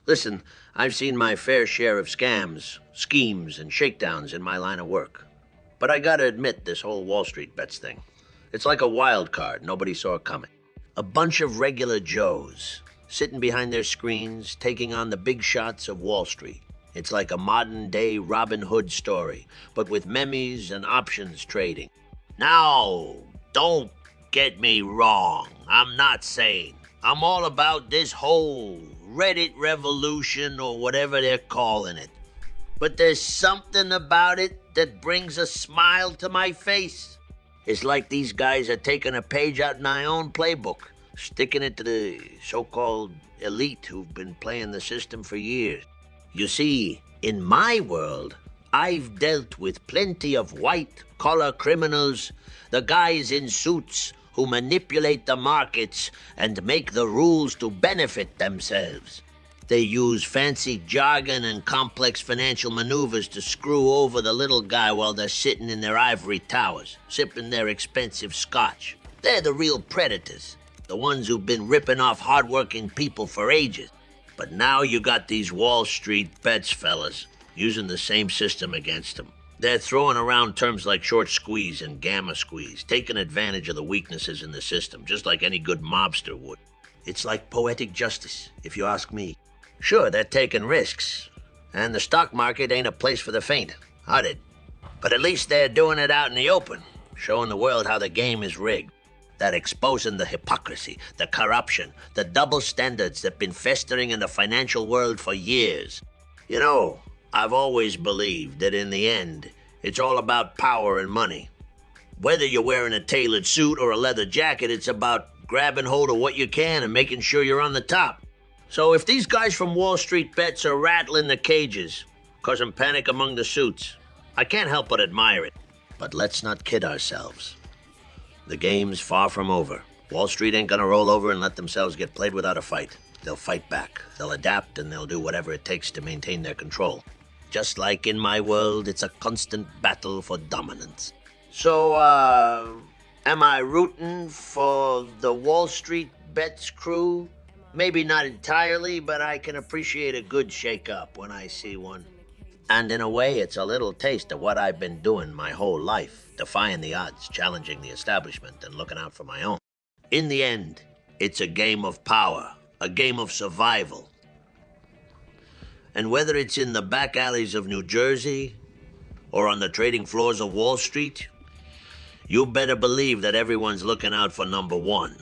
Listen, I've seen my fair share of scams, schemes, and shakedowns in my line of work. But I gotta admit, this whole Wall Street bets thing, it's like a wild card nobody saw coming. A bunch of regular Joes, sitting behind their screens, taking on the big shots of Wall Street. It's like a modern-day Robin Hood story, but with memes and options trading. Now, don't get me wrong. I'm not sane. I'm all about this whole Reddit revolution or whatever they're calling it. But there's something about it that brings a smile to my face. It's like these guys are taking a page out in my own playbook, sticking it to the so-called elite who've been playing the system for years. You see, in my world, I've dealt with plenty of white-collar criminals, the guys in suits who manipulate the markets and make the rules to benefit themselves. They use fancy jargon and complex financial maneuvers to screw over the little guy while they're sitting in their ivory towers, sipping their expensive scotch. They're the real predators, the ones who've been ripping off hardworking people for ages. But now you got these Wall Street bets fellas using the same system against them. They're throwing around terms like short squeeze and gamma squeeze, taking advantage of the weaknesses in the system, just like any good mobster would. It's like poetic justice, if you ask me. Sure, they're taking risks, and the stock market ain't a place for the faint, hearted. But at least they're doing it out in the open, showing the world how the game is rigged. They're exposing the hypocrisy, the corruption, the double standards that've been festering in the financial world for years. You know, I've always believed that in the end, it's all about power and money. Whether you're wearing a tailored suit or a leather jacket, it's about grabbing hold of what you can and making sure you're on the top. So if these guys from Wall Street bets are rattling the cages, causing panic among the suits, I can't help but admire it. But let's not kid ourselves. The game's far from over. Wall Street ain't gonna roll over and let themselves get played without a fight. They'll fight back. They'll adapt, and they'll do whatever it takes to maintain their control. Just like in my world, it's a constant battle for dominance. So, am I rooting for the Wall Street bets crew? Maybe not entirely, but I can appreciate a good shake-up when I see one. And in a way, it's a little taste of what I've been doing my whole life, defying the odds, challenging the establishment, and looking out for my own. In the end, it's a game of power, a game of survival. And whether it's in the back alleys of New Jersey or on the trading floors of Wall Street, you better believe that everyone's looking out for number one.